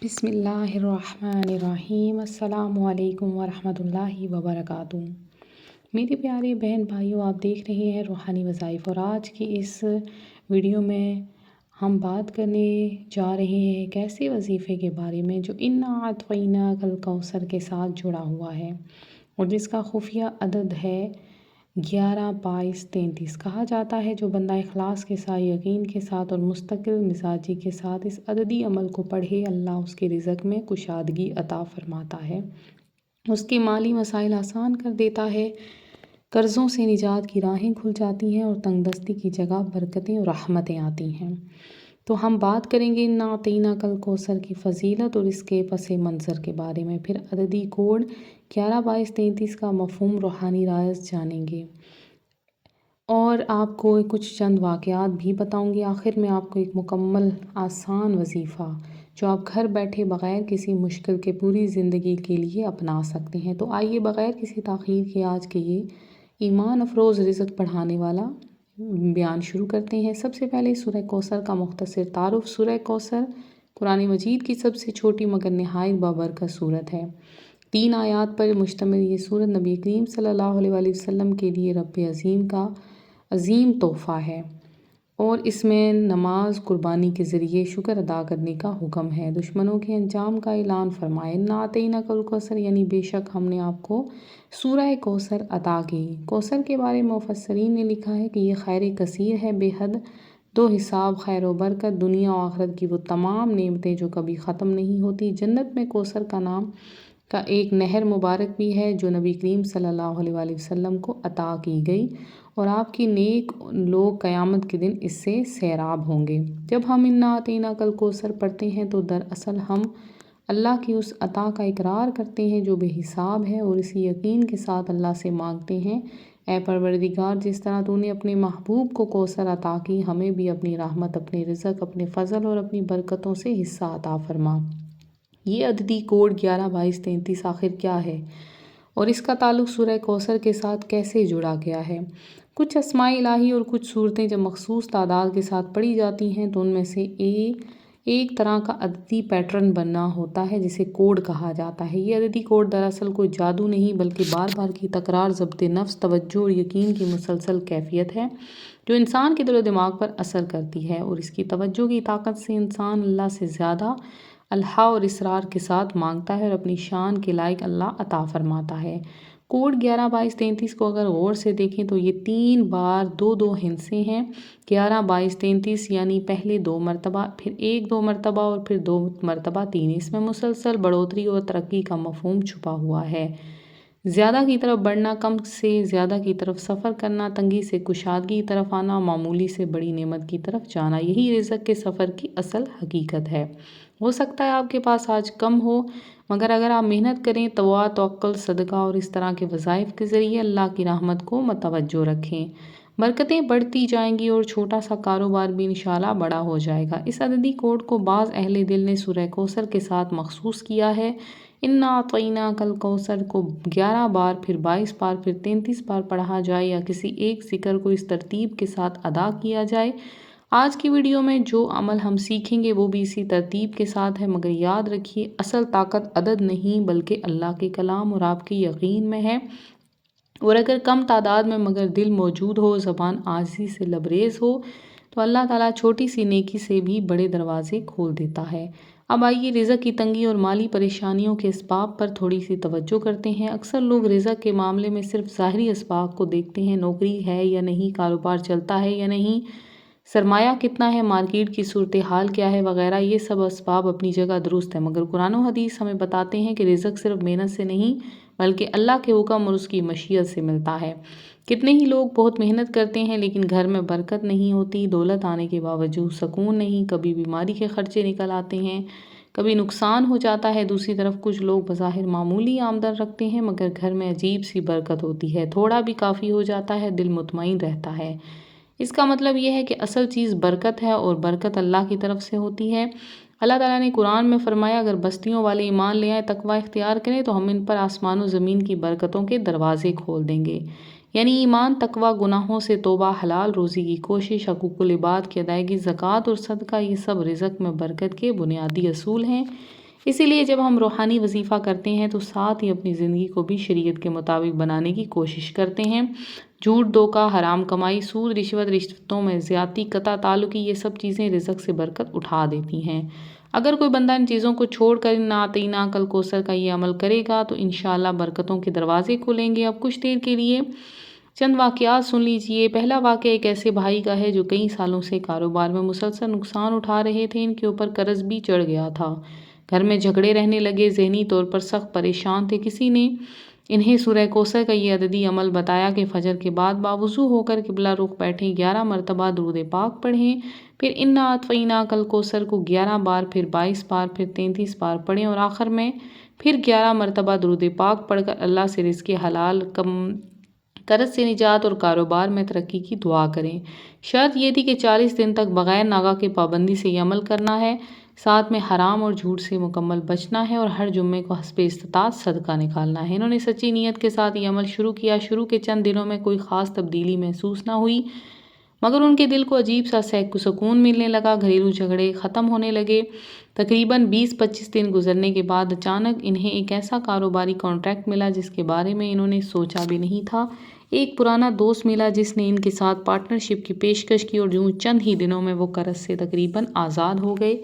بسم اللہ الرحمن الرحیم۔ السلام علیکم ورحمۃ اللہ وبرکاتہ۔ میرے پیارے بہن بھائیوں، آپ دیکھ رہے ہیں روحانی وظائف، اور آج کی اس ویڈیو میں ہم بات کرنے جا رہے ہیں ایک ایسے وظیفے کے بارے میں جو انا اعطیناک الکوثر کے ساتھ جڑا ہوا ہے اور جس کا خفیہ عدد ہے 11، 22، 33۔ کہا جاتا ہے جو بندہ اخلاص کے ساتھ، یقین کے ساتھ اور مستقل مزاجی کے ساتھ اس عددی عمل کو پڑھے، اللہ اس کے رزق میں کشادگی عطا فرماتا ہے، اس کے مالی مسائل آسان کر دیتا ہے، قرضوں سے نجات کی راہیں کھل جاتی ہیں اور تنگ دستی کی جگہ برکتیں اور رحمتیں آتی ہیں۔ تو ہم بات کریں گے انا اعطیناک الکوثر کی فضیلت اور اس کے پس منظر کے بارے میں، پھر عددی کوڈ 11، 22، 33 کا مفہوم روحانی راز جانیں گے اور آپ کو کچھ چند واقعات بھی بتاؤں گی۔ آخر میں آپ کو ایک مکمل آسان وظیفہ جو آپ گھر بیٹھے بغیر کسی مشکل کے پوری زندگی کے لیے اپنا سکتے ہیں۔ تو آئیے بغیر کسی تاخیر کے آج کے یہ ایمان افروز رزق بڑھانے والا بیان شروع کرتے ہیں۔ سب سے پہلے سورہ کوثر کا مختصر تعارف۔ سورہ کوثر قرآن مجید کی سب سے چھوٹی مگر نہایت بابرکت سورت ہے۔ 3 آیات پر مشتمل یہ سورت نبی کریم صلی اللہ علیہ وآلہ وسلم کے لیے رب عظیم کا عظیم تحفہ ہے اور اس میں نماز قربانی کے ذریعے شکر ادا کرنے کا حکم ہے۔ دشمنوں کے انجام کا اعلان فرمائے۔ انا اعطیناک الکوثر یعنی بے شک ہم نے آپ کو سورہ کوثر عطا کی۔ کوثر کے بارے میں مفسرین نے لکھا ہے کہ یہ خیر کثیر ہے، بے حد دو حساب خیر و برکت، دنیا و آخرت کی وہ تمام نعمتیں جو کبھی ختم نہیں ہوتی۔ جنت میں کوثر کا نام کا ایک نہر مبارک بھی ہے جو نبی کریم صلی اللہ علیہ وآلہ وسلم کو عطا کی گئی اور آپ کی نیک لوگ قیامت کے دن اس سے سیراب ہوں گے۔ جب ہم انا اعطیناک الکوثر پڑھتے ہیں تو دراصل ہم اللہ کی اس عطا کا اقرار کرتے ہیں جو بے حساب ہے اور اسی یقین کے ساتھ اللہ سے مانگتے ہیں، اے پروردگار، جس طرح تو نے اپنے محبوب کو کوثر عطا کی، ہمیں بھی اپنی رحمت، اپنے رزق، اپنے فضل اور اپنی برکتوں سے حصہ عطا فرما۔ یہ عددی کوڈ 11، 22، 33 آخر کیا ہے اور اس کا تعلق سورہ کوثر کے ساتھ کیسے جڑا گیا ہے؟ کچھ اسماء الہی اور کچھ صورتیں جب مخصوص تعداد کے ساتھ پڑھی جاتی ہیں تو ان میں سے ایک طرح کا عددی پیٹرن بننا ہوتا ہے جسے کوڈ کہا جاتا ہے۔ یہ عددی کوڈ دراصل کوئی جادو نہیں بلکہ بار بار کی تکرار، ضبط نفس، توجہ اور یقین کی مسلسل کیفیت ہے جو انسان کے دل و دماغ پر اثر کرتی ہے، اور اس کی توجہ کی طاقت سے انسان اللہ سے زیادہ الہا اور اصرار کے ساتھ مانگتا ہے اور اپنی شان کے لائق اللہ عطا فرماتا ہے۔ کوڈ 11، 22، 33 کو اگر غور سے دیکھیں تو یہ 3 بار 2 ہندسے ہیں۔ 11، 22، 33 یعنی پہلے 2 مرتبہ، پھر 1، 2 مرتبہ اور پھر 2 مرتبہ 3۔ اس میں مسلسل بڑھوتری اور ترقی کا مفہوم چھپا ہوا ہے۔ زیادہ کی طرف بڑھنا، کم سے زیادہ کی طرف سفر کرنا، تنگی سے کشادگی کی طرف آنا، معمولی سے بڑی نعمت کی طرف جانا، یہی رزق کے سفر کی اصل حقیقت ہے۔ ہو سکتا ہے آپ کے پاس آج کم ہو، مگر اگر آپ محنت کریں، تقویٰ، توکل، صدقہ اور اس طرح کے وظائف کے ذریعے اللہ کی رحمت کو متوجہ رکھیں، برکتیں بڑھتی جائیں گی اور چھوٹا سا کاروبار بھی انشاءاللہ بڑا ہو جائے گا۔ اس عددی کوڈ کو بعض اہل دل نے سورہ کوثر کے ساتھ مخصوص کیا ہے۔ انا اعطیناک الکوثر کو 11 بار، پھر 22 بار، پھر 33 بار پڑھا جائے یا کسی ایک ذکر کو اس ترتیب کے ساتھ ادا کیا جائے۔ آج کی ویڈیو میں جو عمل ہم سیکھیں گے وہ بھی اسی ترتیب کے ساتھ ہے، مگر یاد رکھیے اصل طاقت عدد نہیں بلکہ اللہ کے کلام اور آپ کے یقین میں ہے، اور اگر کم تعداد میں مگر دل موجود ہو، زبان عاجزی سے لبریز ہو تو اللہ تعالیٰ چھوٹی سی نیکی سے بھی بڑے دروازے کھول دیتا ہے۔ اب آئیے رزق کی تنگی اور مالی پریشانیوں کے اسباب پر تھوڑی سی توجہ کرتے ہیں۔ اکثر لوگ رزق کے معاملے میں صرف ظاہری اسباب کو دیکھتے ہیں، نوکری ہے یا نہیں، کاروبار چلتا ہے یا نہیں، سرمایہ کتنا ہے، مارکیٹ کی صورتحال کیا ہے وغیرہ۔ یہ سب اسباب اپنی جگہ درست ہیں، مگر قرآن و حدیث ہمیں بتاتے ہیں کہ رزق صرف محنت سے نہیں بلکہ اللہ کے حکم اور اس کی مشیت سے ملتا ہے۔ کتنے ہی لوگ بہت محنت کرتے ہیں لیکن گھر میں برکت نہیں ہوتی، دولت آنے کے باوجود سکون نہیں، کبھی بیماری کے خرچے نکل آتے ہیں، کبھی نقصان ہو جاتا ہے۔ دوسری طرف کچھ لوگ بظاہر معمولی آمدن رکھتے ہیں مگر گھر میں عجیب سی برکت ہوتی ہے، تھوڑا بھی کافی ہو جاتا ہے، دل مطمئن رہتا ہے۔ اس کا مطلب یہ ہے کہ اصل چیز برکت ہے اور برکت اللہ کی طرف سے ہوتی ہے۔ اللہ تعالیٰ نے قرآن میں فرمایا، اگر بستیوں والے ایمان لے آئیں، تقویٰ اختیار کریں تو ہم ان پر آسمان و زمین کی برکتوں کے دروازے کھول دیں گے۔ یعنی ایمان، تقویٰ، گناہوں سے توبہ، حلال روزی کی کوشش، حقوق العباد کی ادائیگی، زکوٰۃ اور صدقہ، یہ سب رزق میں برکت کے بنیادی اصول ہیں۔ اسی لیے جب ہم روحانی وظیفہ کرتے ہیں تو ساتھ ہی اپنی زندگی کو بھی شریعت کے مطابق بنانے کی کوشش کرتے ہیں۔ جھوٹ، دھوکہ، حرام کمائی، سود، رشوت، رشوتوں میں زیادتی، قطع تعلقی، یہ سب چیزیں رزق سے برکت اٹھا دیتی ہیں۔ اگر کوئی بندہ ان چیزوں کو چھوڑ کر اِنَّا اعطَيْنَاكَ الْكَوْثَر کا یہ عمل کرے گا تو انشاءاللہ برکتوں کے دروازے کھلیں گے۔ اب کچھ دیر کے لیے چند واقعات سن لیجئے۔ پہلا واقعہ ایک ایسے بھائی کا ہے جو کئی سالوں سے کاروبار میں مسلسل نقصان اٹھا رہے تھے۔ ان کے اوپر قرض بھی چڑھ گیا تھا، گھر میں جھگڑے رہنے لگے، ذہنی طور پر سخت پریشان تھے۔ کسی نے انہیں سورہ کوثر کا یہ عددی عمل بتایا کہ فجر کے بعد باوضو ہو کر قبلہ رخ بیٹھیں، 11 مرتبہ درود پاک پڑھیں، پھر اِنَّا أَعْطَيْنَاكَ الْكَوْثَر کو 11 بار، پھر 22 بار، پھر 33 بار پڑھیں اور آخر میں پھر 11 مرتبہ درود پاک پڑھ کر اللہ سے رزق حلال، قرض سے نجات اور کاروبار میں ترقی کی دعا کریں۔ شرط یہ تھی کہ 40 دن تک بغیر ناغہ کے پابندی سے یہ عمل کرنا ہے، ساتھ میں حرام اور جھوٹ سے مکمل بچنا ہے اور ہر جمعے کو حسب استطاعت صدقہ نکالنا ہے۔ انہوں نے سچی نیت کے ساتھ یہ عمل شروع کیا۔ شروع کے چند دنوں میں کوئی خاص تبدیلی محسوس نہ ہوئی، مگر ان کے دل کو عجیب سا سکون ملنے لگا، گھریلو جھگڑے ختم ہونے لگے۔ تقریباً 20-25 دن گزرنے کے بعد اچانک انہیں ایک ایسا کاروباری کانٹریکٹ ملا جس کے بارے میں انہوں نے سوچا بھی نہیں تھا۔ ایک پرانا دوست ملا جس نے ان کے ساتھ پارٹنرشپ کی پیشکش کی اور یوں چند ہی دنوں میں وہ قرض سے تقریباً آزاد ہو گئے۔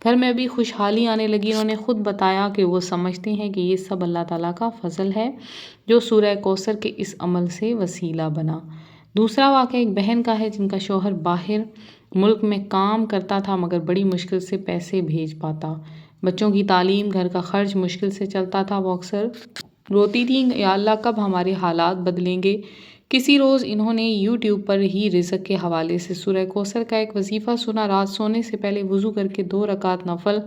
گھر میں بھی خوشحالی آنے لگی۔ انہوں نے خود بتایا کہ وہ سمجھتے ہیں کہ یہ سب اللہ تعالیٰ کا فضل ہے جو سورہ کوثر کے اس عمل سے وسیلہ بنا۔ دوسرا واقعہ ایک بہن کا ہے جن کا شوہر باہر ملک میں کام کرتا تھا مگر بڑی مشکل سے پیسے بھیج پاتا۔ بچوں کی تعلیم، گھر کا خرچ مشکل سے چلتا تھا۔ وہ اکثر روتی تھیں، یا اللہ کب ہمارے حالات بدلیں گے۔ کسی روز انہوں نے یوٹیوب پر ہی رزق کے حوالے سے سورہ کوثر کا ایک وظیفہ سنا۔ رات سونے سے پہلے وضو کر کے 2 رکعت نفل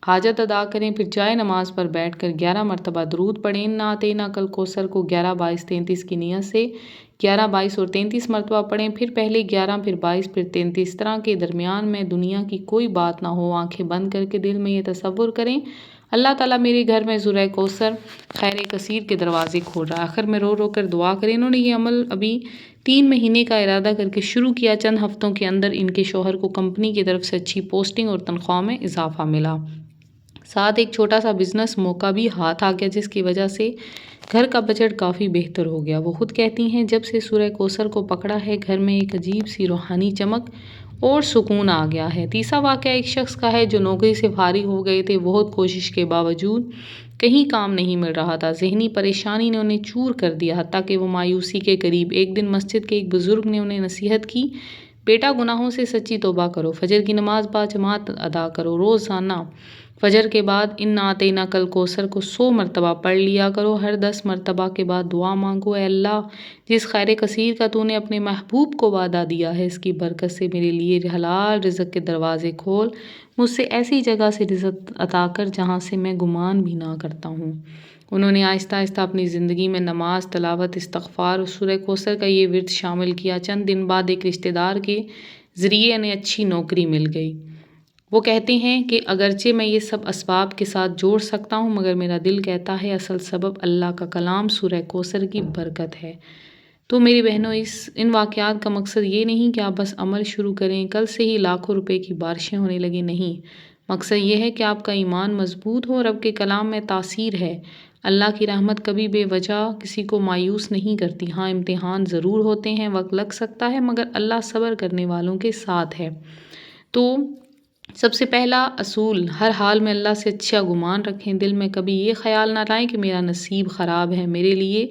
حاجت ادا کریں، پھر جائے نماز پر بیٹھ کر 11 مرتبہ درود پڑھیں۔ اِنَّا أَعْطَيْنَاكَ الْكَوْثَر کو 11، 22، 33 کی نیت سے 11، 22 اور 33 مرتبہ پڑھیں، پھر پہلے 11، پھر 22، پھر 33۔ اس طرح کے درمیان میں دنیا کی کوئی بات نہ ہو، آنکھیں بند کر کے دل میں یہ تصور کریں، اللہ تعالیٰ میرے گھر میں سورہ کوثر خیر کثیر کے دروازے کھول رہا ہے۔ آخر میں رو رو کر دعا کریں۔ انہوں نے یہ عمل ابھی 3 مہینے کا ارادہ کر کے شروع کیا۔ چند ہفتوں کے اندر ان کے شوہر کو کمپنی کی طرف سے اچھی پوسٹنگ اور تنخواہ میں اضافہ ملا، ساتھ ایک چھوٹا سا بزنس موقع بھی ہاتھ آ گیا جس کی وجہ سے گھر کا بجٹ کافی بہتر ہو گیا۔ وہ خود کہتی ہیں جب سے سورہ کوثر کو پکڑا ہے گھر میں ایک عجیب سی روحانی چمک اور سکون آ گیا ہے۔ تیسرا واقعہ ایک شخص کا ہے جو نوکری سے فارغ ہو گئے تھے، بہت کوشش کے باوجود کہیں کام نہیں مل رہا تھا۔ ذہنی پریشانی نے انہیں چور کر دیا، حتیٰ کہ وہ مایوسی کے قریب۔ ایک دن مسجد کے ایک بزرگ نے انہیں نصیحت کی، بیٹا گناہوں سے سچی توبہ کرو، فجر کی نماز باجماعت ادا کرو، روزانہ فجر کے بعد اِنَّا أَعْطَيْنَاكَ الْكَوْثَر کو 100 مرتبہ پڑھ لیا کرو، ہر 10 مرتبہ کے بعد دعا مانگو، اے اللہ جس خیر کثیر کا تو نے اپنے محبوب کو وعدہ دیا ہے اس کی برکت سے میرے لیے حلال رزق کے دروازے کھول، مجھ سے ایسی جگہ سے رزق عطا کر جہاں سے میں گمان بھی نہ کرتا ہوں۔ انہوں نے آہستہ آہستہ اپنی زندگی میں نماز، تلاوت، استغفار اور سورہ کوثر کا یہ ورد شامل کیا۔ چند دن بعد ایک رشتہ دار کے ذریعے انہیں اچھی نوکری مل گئی۔ وہ کہتے ہیں کہ اگرچہ میں یہ سب اسباب کے ساتھ جوڑ سکتا ہوں مگر میرا دل کہتا ہے اصل سبب اللہ کا کلام سورہ کوثر کی برکت ہے۔ تو میری بہنوں، ان واقعات کا مقصد یہ نہیں کہ آپ بس عمل شروع کریں، کل سے ہی لاکھوں روپے کی بارشیں ہونے لگیں، نہیں۔ مقصد یہ ہے کہ آپ کا ایمان مضبوط ہو، رب کے کلام میں تاثیر ہے۔ اللہ کی رحمت کبھی بے وجہ کسی کو مایوس نہیں کرتی۔ ہاں امتحان ضرور ہوتے ہیں، وقت لگ سکتا ہے، مگر اللہ صبر کرنے والوں کے ساتھ ہے۔ تو سب سے پہلا اصول، ہر حال میں اللہ سے اچھا گمان رکھیں۔ دل میں کبھی یہ خیال نہ لائیں کہ میرا نصیب خراب ہے، میرے لیے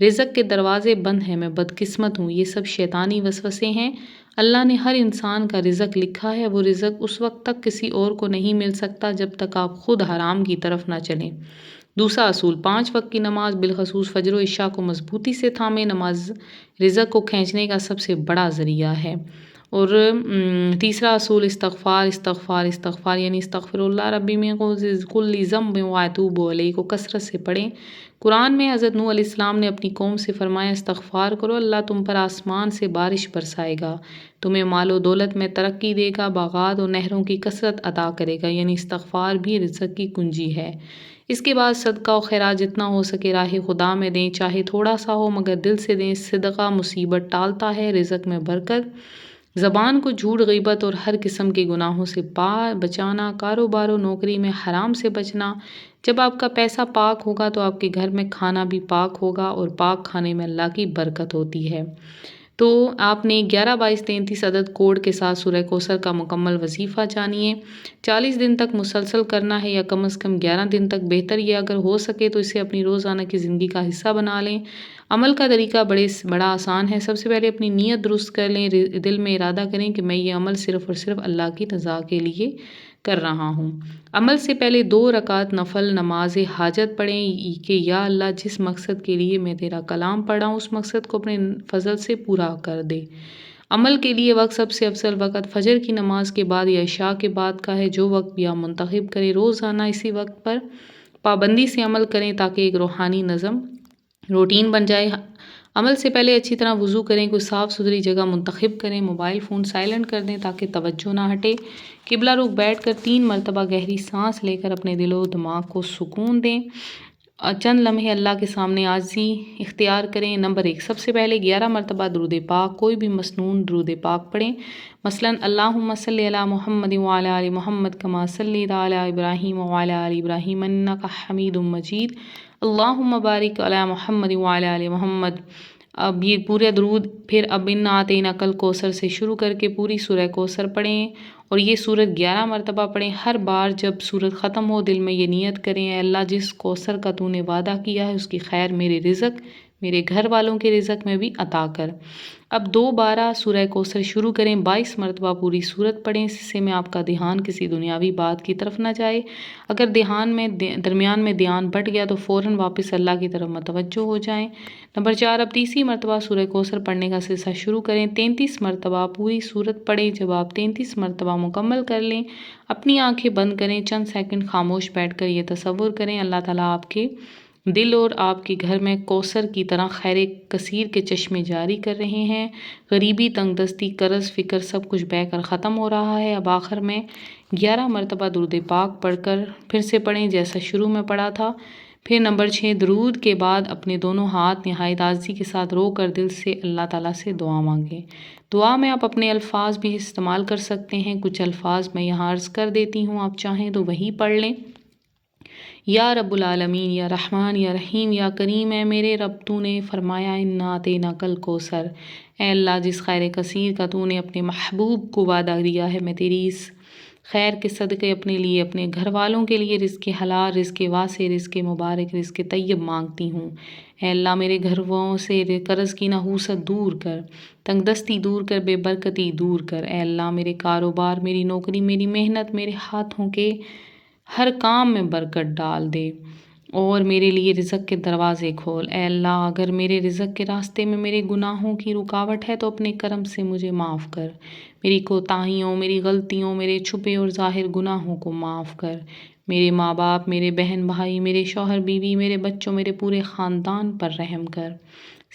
رزق کے دروازے بند ہیں، میں بدقسمت ہوں۔ یہ سب شیطانی وسوسے ہیں۔ اللہ نے ہر انسان کا رزق لکھا ہے، وہ رزق اس وقت تک کسی اور کو نہیں مل سکتا جب تک آپ خود حرام کی طرف نہ چلیں۔ دوسرا اصول، 5 وقت کی نماز بالخصوص فجر و عشاء کو مضبوطی سے تھامیں۔ نماز رزق کو کھینچنے کا سب سے بڑا ذریعہ ہے۔ اور تیسرا اصول، استغفار استغفار استغفار، یعنی استغفر اللہ ربی من کل ذنب واتوب الیہ کو کثرت سے پڑھیں۔ قرآن میں حضرت نوح علیہ السلام نے اپنی قوم سے فرمایا استغفار کرو، اللہ تم پر آسمان سے بارش برسائے گا، تمہیں مال و دولت میں ترقی دے گا، باغات اور نہروں کی کثرت عطا کرے گا، یعنی استغفار بھی رزق کی کنجی ہے۔ اس کے بعد صدقہ و خیرات جتنا ہو سکے راہ خدا میں دیں، چاہے تھوڑا سا ہو مگر دل سے دیں۔ صدقہ مصیبت ٹالتا ہے، رزق میں برکت زبان کو جھوٹ، غیبت اور ہر قسم کے گناہوں سے بچانا، کاروبار و نوکری میں حرام سے بچنا۔ جب آپ کا پیسہ پاک ہوگا تو آپ کے گھر میں کھانا بھی پاک ہوگا، اور پاک کھانے میں اللہ کی برکت ہوتی ہے۔ تو آپ نے 11 22 33 عدد کوڈ کے ساتھ سورہ کوثر کا مکمل وظیفہ جانیے۔ 40 دن تک مسلسل کرنا ہے، یا کم از کم 11 دن تک، بہتر یہ اگر ہو سکے تو اسے اپنی روزانہ کی زندگی کا حصہ بنا لیں۔ عمل کا طریقہ بڑا آسان ہے۔ سب سے پہلے اپنی نیت درست کر لیں، دل میں ارادہ کریں کہ میں یہ عمل صرف اور صرف اللہ کی رضا کے لیے کر رہا ہوں۔ عمل سے پہلے 2 رکعت نفل نماز حاجت پڑھیں کہ یا اللہ، جس مقصد کے لیے میں تیرا کلام پڑھ رہا ہوں اس مقصد کو اپنے فضل سے پورا کر دے۔ عمل کے لیے وقت سب سے افضل وقت فجر کی نماز کے بعد یا عشاء کے بعد کا ہے۔ جو وقت بھی آپ منتخب کریں، روزانہ اسی وقت پر پابندی سے عمل کریں تاکہ ایک روحانی نظم روٹین بن جائے۔ عمل سے پہلے اچھی طرح وضو کریں، کوئی صاف ستھری جگہ منتخب کریں، موبائل فون سائلنٹ کر دیں تاکہ توجہ نہ ہٹے۔ قبلہ رخ بیٹھ کر 3 مرتبہ گہری سانس لے کر اپنے دل و دماغ کو سکون دیں۔ چند لمحے اللہ کے سامنے عاجزی اختیار کریں۔ نمبر 1، سب سے پہلے 11 مرتبہ درود پاک، کوئی بھی مسنون درود پاک پڑھیں، مثلاً اللہم صلی علی محمد وعلی آل محمد کما صلیت علی ابراہیم وعلی آل ابراہیم انک حمید مجید، اللہم بارک علی محمد وعلی آل محمد۔ اب یہ پورے درود، پھر اب انا اعطیناک الکوثر سے شروع کر کے پوری سورہ کوثر پڑھیں، اور یہ سورت 11 مرتبہ پڑھیں۔ ہر بار جب سورت ختم ہو دل میں یہ نیت کریں، اے اللہ، جس کوثر کا تو نے وعدہ کیا ہے اس کی خیر میرے رزق، میرے گھر والوں کے رزق میں بھی عطا کر۔ اب دوبارہ سورہ کوثر شروع کریں، 22 مرتبہ پوری سورت پڑھیں، اس سے میں آپ کا دھیان کسی دنیاوی بات کی طرف نہ جائے۔ اگر درمیان میں دھیان بٹ گیا تو فوراً واپس اللہ کی طرف متوجہ ہو جائیں۔ نمبر 4، اب 30 مرتبہ سورہ کوثر پڑھنے کا سلسلہ شروع کریں، 33 مرتبہ پوری سورت پڑھیں۔ جب آپ 33 مرتبہ مکمل کر لیں، اپنی آنکھیں بند کریں، چند سیکنڈ خاموش بیٹھ کر یہ تصور کریں اللہ تعالیٰ آپ کے دل اور آپ کے گھر میں کوثر کی طرح خیر کثیر کے چشمے جاری کر رہے ہیں۔ غریبی، تنگ دستی، قرض، فکر سب کچھ بہہ کر ختم ہو رہا ہے۔ اب آخر میں 11 مرتبہ درود پاک پڑھ کر پھر سے پڑھیں جیسا شروع میں پڑھا تھا۔ پھر نمبر 6، درود کے بعد اپنے دونوں ہاتھ نہایت عاجزی کے ساتھ رو کر دل سے اللہ تعالیٰ سے دعا مانگیں۔ دعا میں آپ اپنے الفاظ بھی استعمال کر سکتے ہیں، کچھ الفاظ میں یہاں عرض کر دیتی ہوں، آپ چاہیں تو وہی پڑھ لیں۔ یا رب العالمین، یا رحمان، یا رحیم، یا کریم، اے میرے رب، تو نے فرمایا انا اعطیناک الکوثر، اے اللہ، جس خیر کثیر کا تو نے اپنے محبوب کو وعدہ دیا ہے، میں تیری اس خیر کے صدقے اپنے لیے، اپنے گھر والوں کے لیے رزق حلال، رزق واسع، رزق مبارک، رزق طیب مانگتی ہوں۔ اے اللہ، میرے گھر والوں سے قرض کی نحوست دور کر، تنگ دستی دور کر، بے برکتی دور کر۔ اے اللہ، میرے کاروبار، میری نوکری، میری محنت، میرے ہاتھوں کے ہر کام میں برکت ڈال دے، اور میرے لیے رزق کے دروازے کھول۔ اے اللہ، اگر میرے رزق کے راستے میں میرے گناہوں کی رکاوٹ ہے تو اپنے کرم سے مجھے معاف کر، میری کوتاہیوں، میری غلطیوں، میرے چھپے اور ظاہر گناہوں کو معاف کر۔ میرے ماں باپ، میرے بہن بھائی، میرے شوہر بیوی، میرے بچوں، میرے پورے خاندان پر رحم کر،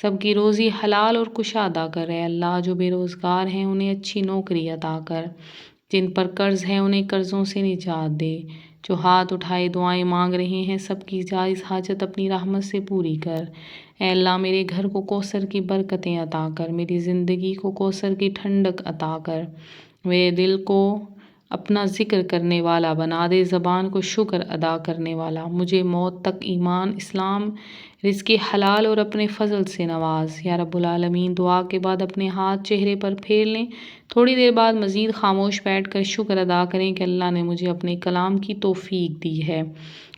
سب کی روزی حلال اور کشادہ کر۔ اے اللہ، جو بے روزگار ہیں انہیں اچھی نوکری عطا کر، جن پر قرض ہے انہیں قرضوں سے نجات دے، جو ہاتھ اٹھائے دعائیں مانگ رہے ہیں سب کی جائز حاجت اپنی رحمت سے پوری کر۔ اے اللہ، میرے گھر کو کوثر کی برکتیں عطا کر، میری زندگی کو کوثر کی ٹھنڈک عطا کر، میرے دل کو اپنا ذکر کرنے والا بنا دے، زبان کو شکر ادا کرنے والا، مجھے موت تک ایمان، اسلام، رزق حلال اور اپنے فضل سے نواز۔ یا رب العالمین، دعا کے بعد اپنے ہاتھ چہرے پر پھیر لیں، تھوڑی دیر بعد مزید خاموش بیٹھ کر شکر ادا کریں کہ اللہ نے مجھے اپنے کلام کی توفیق دی ہے۔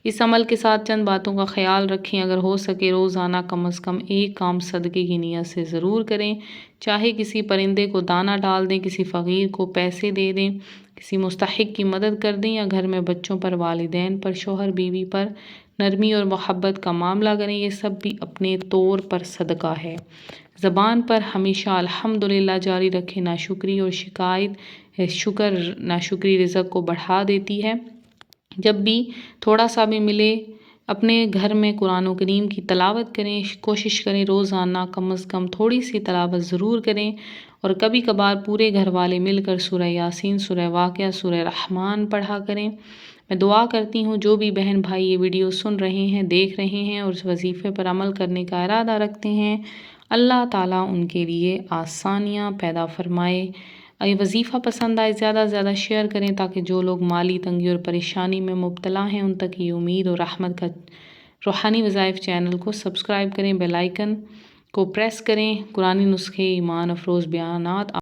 اس عمل کے ساتھ چند باتوں کا خیال رکھیں، اگر ہو سکے روزانہ کم از کم ایک کام صدقے کی نیت سے ضرور کریں، چاہے کسی پرندے کو دانہ ڈال دیں، کسی فقیر کو پیسے دے دیں، کسی مستحق کی مدد کر دیں، یا گھر میں بچوں پر، والدین پر، شوہر بیوی پر نرمی اور محبت کا معاملہ کریں، یہ سب بھی اپنے طور پر صدقہ ہے۔ زبان پر ہمیشہ الحمدللہ جاری رکھیں، ناشکری اور شکر ناشکری رزق کو بڑھا دیتی ہے۔ جب بھی تھوڑا سا بھی ملے اپنے گھر میں قرآن و کریم کی تلاوت کریں، کوشش کریں روزانہ کم از کم تھوڑی سی تلاوت ضرور کریں، اور کبھی کبھار پورے گھر والے مل کر سورہ یاسین، سورہ واقعہ، سورہ رحمان پڑھا کریں۔ میں دعا کرتی ہوں جو بھی بہن بھائی یہ ویڈیو سن رہے ہیں، دیکھ رہے ہیں اور اس وظیفے پر عمل کرنے کا ارادہ رکھتے ہیں، اللہ تعالیٰ ان کے لیے آسانیاں پیدا فرمائے۔ یہ وظیفہ پسند آئے زیادہ سے زیادہ شیئر کریں تاکہ جو لوگ مالی تنگی اور پریشانی میں مبتلا ہیں ان تک یہ امید اور رحمت کا روحانی وظائف چینل کو سبسکرائب کریں، بیل آئیکن کو پریس کریں۔ قرآنی نسخے ایمان افروز بیانات